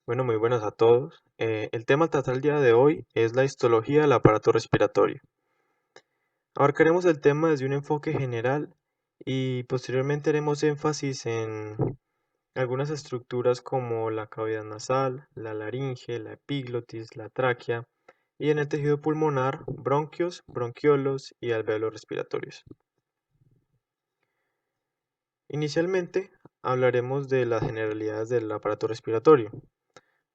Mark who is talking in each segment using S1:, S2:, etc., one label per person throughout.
S1: Bueno, muy buenas a todos. El tema a tratar el día de hoy es la histología del aparato respiratorio. Abarcaremos el tema desde un enfoque general y posteriormente haremos énfasis en algunas estructuras como la cavidad nasal, la laringe, la epiglotis, la tráquea y en el tejido pulmonar, bronquios, bronquiolos y alvéolos respiratorios. Inicialmente hablaremos de las generalidades del aparato respiratorio.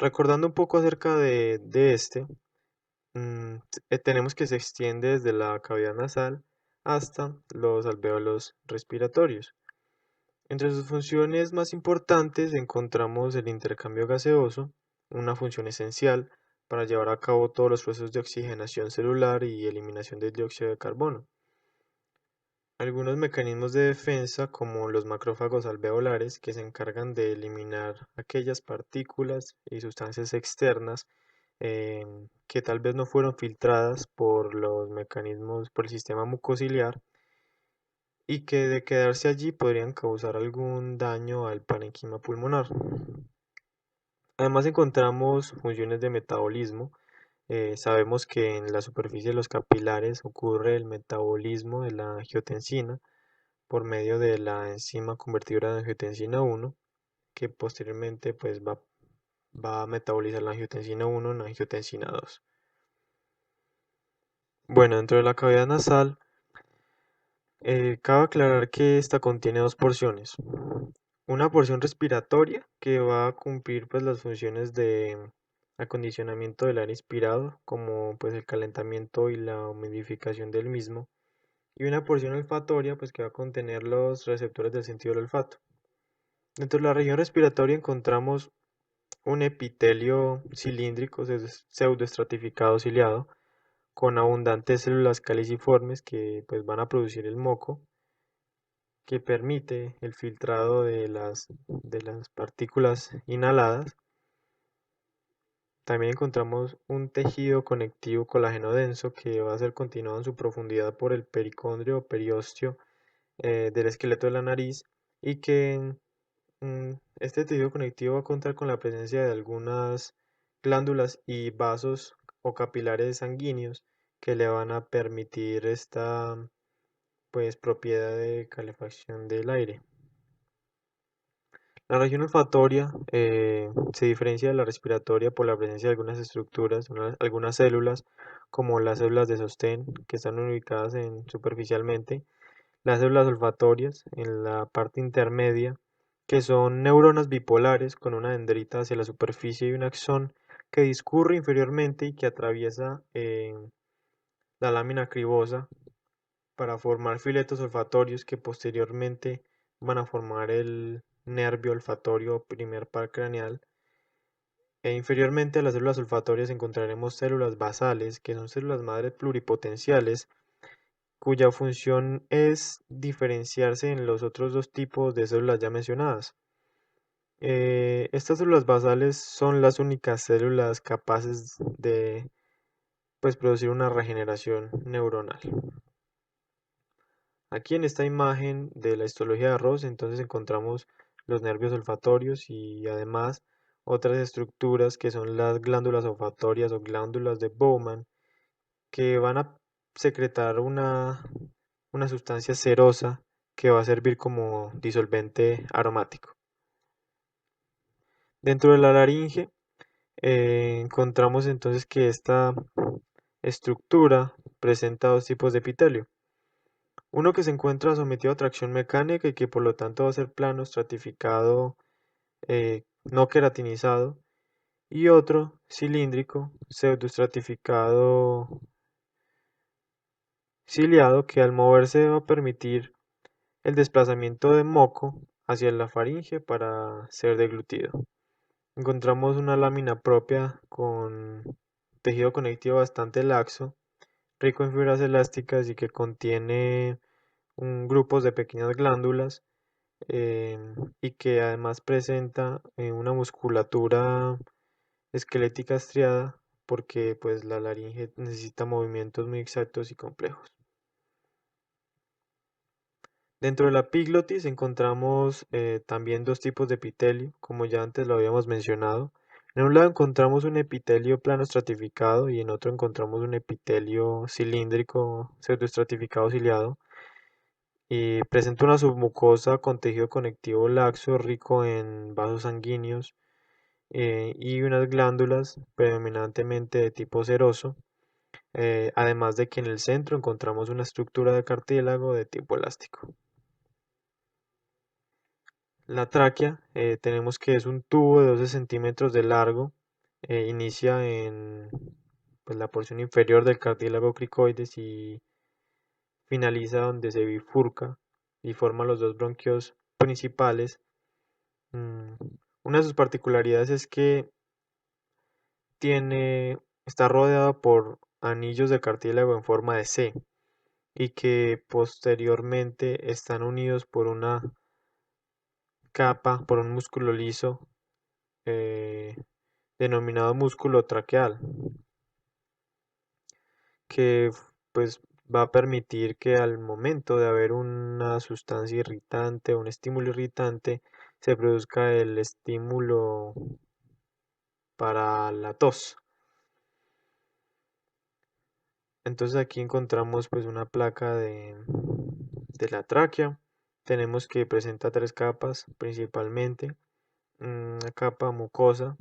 S1: Recordando un poco acerca de este, tenemos que se extiende desde la cavidad nasal hasta los alvéolos respiratorios. Entre sus funciones más importantes encontramos el intercambio gaseoso, una función esencial para llevar a cabo todos los procesos de oxigenación celular y eliminación del dióxido de carbono. Algunos mecanismos de defensa, como los macrófagos alveolares, que se encargan de eliminar aquellas partículas y sustancias externas que tal vez no fueron filtradas por los mecanismos, por el sistema mucociliar y que de quedarse allí podrían causar algún daño al parenquima pulmonar. Además encontramos funciones de metabolismo. Sabemos que en la superficie de los capilares ocurre el metabolismo de la angiotensina por medio de la enzima convertidora de angiotensina 1, que posteriormente pues va a metabolizar la angiotensina 1 en angiotensina 2. Bueno, dentro de la cavidad nasal, cabe aclarar que esta contiene dos porciones. Una porción respiratoria que va a cumplir pues las funciones de acondicionamiento del aire inspirado, como pues el calentamiento y la humidificación del mismo, y una porción olfatoria pues que va a contener los receptores del sentido del olfato. Dentro de la región respiratoria encontramos un epitelio cilíndrico pseudoestratificado ciliado con abundantes células caliciformes que pues van a producir el moco que permite el filtrado de las partículas inhaladas. También encontramos un tejido conectivo colágeno denso que va a ser continuado en su profundidad por el pericondrio o periósteo del esqueleto de la nariz y que este tejido conectivo va a contar con la presencia de algunas glándulas y vasos o capilares sanguíneos que le van a permitir esta pues propiedad de calefacción del aire. La región olfatoria se diferencia de la respiratoria por la presencia de algunas estructuras, algunas células, como las células de sostén, que están ubicadas superficialmente, las células olfatorias en la parte intermedia, que son neuronas bipolares con una dendrita hacia la superficie y un axón que discurre inferiormente y que atraviesa la lámina cribosa para formar filetos olfatorios que posteriormente van a formar el nervio olfatorio primer par craneal. E inferiormente a las células olfatorias encontraremos células basales, que son células madre pluripotenciales, cuya función es diferenciarse en los otros dos tipos de células ya mencionadas. Estas células basales son las únicas células capaces de pues, producir una regeneración neuronal. Aquí en esta imagen de la histología de Ross, entonces encontramos los nervios olfatorios y además otras estructuras que son las glándulas olfatorias o glándulas de Bowman, que van a secretar una sustancia cerosa que va a servir como disolvente aromático. Dentro de la laringe encontramos entonces que esta estructura presenta dos tipos de epitelio. Uno que se encuentra sometido a tracción mecánica y que por lo tanto va a ser plano, estratificado, no queratinizado, y otro cilíndrico, pseudoestratificado, ciliado, que al moverse va a permitir el desplazamiento de moco hacia la faringe para ser deglutido. Encontramos una lámina propia con tejido conectivo bastante laxo, rico en fibras elásticas y que contiene grupos de pequeñas glándulas y que además presenta una musculatura esquelética estriada porque pues la laringe necesita movimientos muy exactos y complejos. Dentro de la epiglotis encontramos también dos tipos de epitelio, como ya antes lo habíamos mencionado. En un lado encontramos un epitelio plano estratificado y en otro encontramos un epitelio cilíndrico pseudoestratificado ciliado y presenta una submucosa con tejido conectivo laxo rico en vasos sanguíneos y unas glándulas predominantemente de tipo seroso, además de que en el centro encontramos una estructura de cartílago de tipo elástico. La tráquea tenemos que es un tubo de 12 centímetros de largo, inicia en pues, la porción inferior del cartílago cricoides y finaliza donde se bifurca y forma los dos bronquios principales. Mm, Una de sus particularidades es que está rodeado por anillos de cartílago en forma de C y que posteriormente están unidos por una capa, por un músculo liso eh, denominado músculo traqueal, que pues va a permitir que al momento de haber una sustancia irritante o un estímulo irritante se produzca el estímulo para la tos. Entonces aquí encontramos pues una placa de la tráquea. Tenemos que presenta tres capas principalmente. Una capa mucosa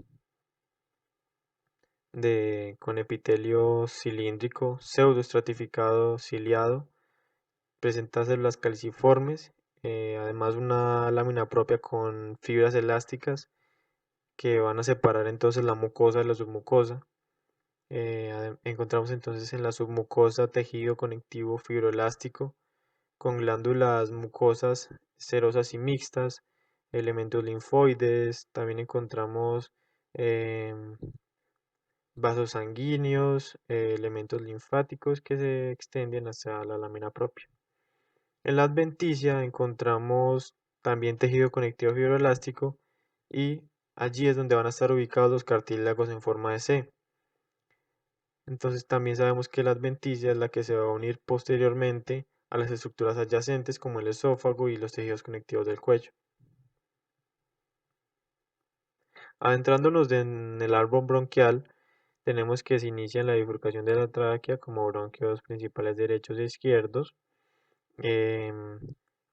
S1: con epitelio cilíndrico pseudoestratificado ciliado. Presenta células caliciformes, además una lámina propia con fibras elásticas que van a separar entonces la mucosa de la submucosa. Encontramos entonces en la submucosa tejido conectivo fibroelástico con glándulas mucosas serosas y mixtas, elementos linfoides, también encontramos em, vasos sanguíneos, elementos linfáticos que se extienden hacia la lámina propia. En la adventicia encontramos también tejido conectivo fibroelástico y allí es donde van a estar ubicados los cartílagos en forma de C. Entonces también sabemos que la adventicia es la que se va a unir posteriormente a las estructuras adyacentes como el esófago y los tejidos conectivos del cuello. Adentrándonos en el árbol bronquial, tenemos que se inicia en la bifurcación de la tráquea como bronquios principales derechos e izquierdos. Em,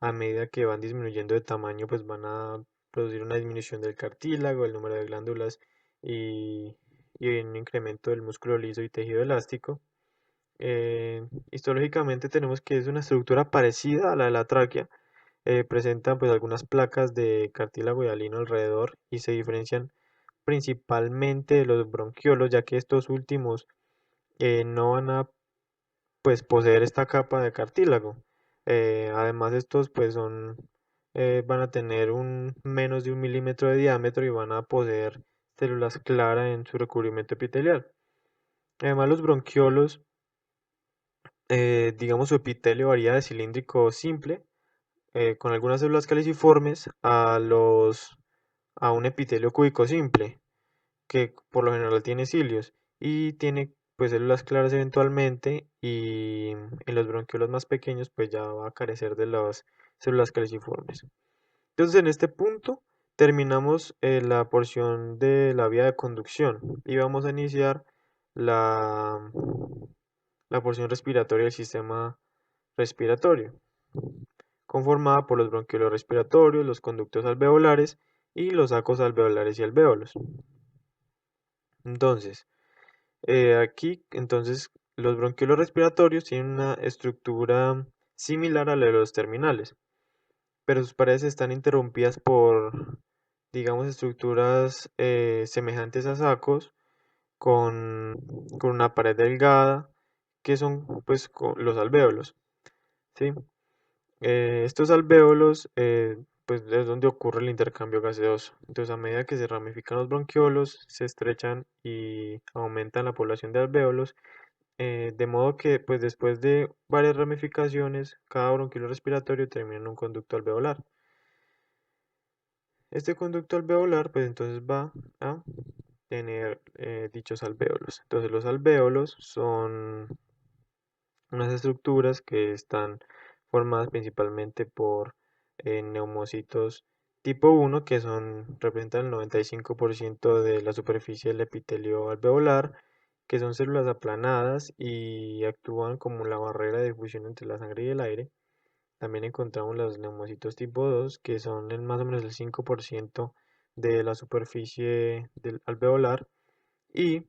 S1: a medida que van disminuyendo de tamaño, pues van a producir una disminución del cartílago, el número de glándulas y un incremento del músculo liso y tejido elástico. Histológicamente tenemos que es una estructura parecida a la de la tráquea, presenta pues algunas placas de cartílago hialino alrededor y se diferencian principalmente de los bronquiolos, ya que estos últimos no van a pues poseer esta capa de cartílago. Además estos pues van a tener un menos de 1 milímetro de diámetro y van a poseer células claras en su recubrimiento epitelial. Además los bronquiolos, digamos su epitelio varía de cilíndrico simple, con algunas células caliciformes, a un epitelio cúbico simple, que por lo general tiene cilios y tiene pues células claras eventualmente y en los bronquiolos más pequeños pues ya va a carecer de las células caliciformes. Entonces en este punto terminamos la porción de la vía de conducción y vamos a iniciar la, la porción respiratoria del sistema respiratorio, conformada por los bronquiolos respiratorios, los conductos alveolares y los sacos alveolares y alvéolos. Entonces, aquí, entonces, los bronquiolos respiratorios tienen una estructura similar a la de los terminales, pero sus paredes están interrumpidas por, digamos, estructuras semejantes a sacos con una pared delgada, que son, pues, los alvéolos, ¿sí? Estos alvéolos, pues, es donde ocurre el intercambio gaseoso. Entonces, a medida que se ramifican los bronquiolos, se estrechan y aumentan la población de alvéolos de modo que, pues después de varias ramificaciones, cada bronquio respiratorio termina en un conducto alveolar. Este conducto alveolar, pues entonces va a tener dichos alvéolos. Entonces los alvéolos son unas estructuras que están formadas principalmente por neumocitos tipo 1, que representan el 95% de la superficie del epitelio alveolar, que son células aplanadas y actúan como la barrera de difusión entre la sangre y el aire. También encontramos los neumocitos tipo 2, que son más o menos el 5% de la superficie del alveolar y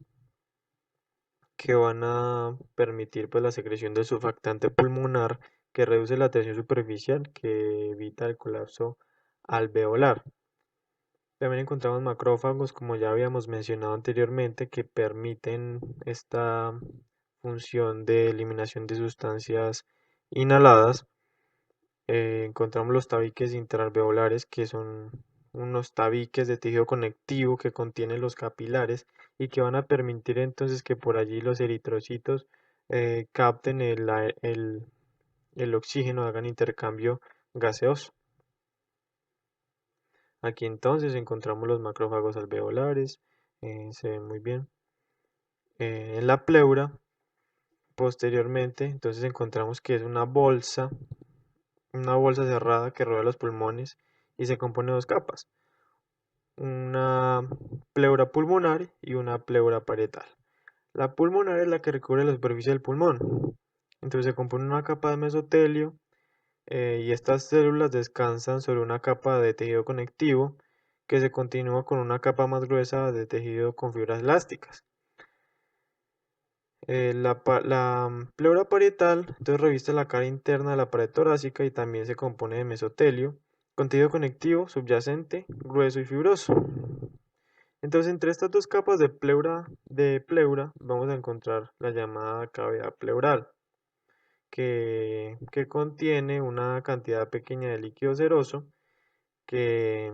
S1: que van a permitir pues la secreción del surfactante pulmonar que reduce la tensión superficial que evita el colapso alveolar. También encontramos macrófagos, como ya habíamos mencionado anteriormente, que permiten esta función de eliminación de sustancias inhaladas. Encontramos los tabiques intraalveolares, que son unos tabiques de tejido conectivo que contienen los capilares y que van a permitir entonces que por allí los eritrocitos capten el oxígeno, hagan intercambio gaseoso. Aquí entonces encontramos los macrófagos alveolares, se ven muy bien. En la pleura, posteriormente, entonces encontramos que es una bolsa cerrada que rodea los pulmones y se compone de dos capas, una pleura pulmonar y una pleura parietal. La pulmonar es la que recubre la superficie del pulmón, entonces se compone una capa de mesotelio y estas células descansan sobre una capa de tejido conectivo que se continúa con una capa más gruesa de tejido con fibras elásticas. La pleura parietal entonces reviste la cara interna de la pared torácica y también se compone de mesotelio, con tejido conectivo subyacente, grueso y fibroso. Entonces, entre estas dos capas de pleura vamos a encontrar la llamada cavidad pleural, que contiene una cantidad pequeña de líquido seroso que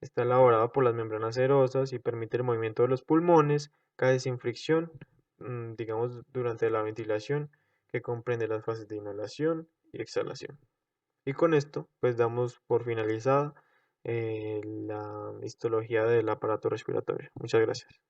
S1: está elaborado por las membranas serosas y permite el movimiento de los pulmones, casi sin fricción, digamos, durante la ventilación, que comprende las fases de inhalación y exhalación. Y con esto, pues damos por finalizada la histología del aparato respiratorio. Muchas gracias.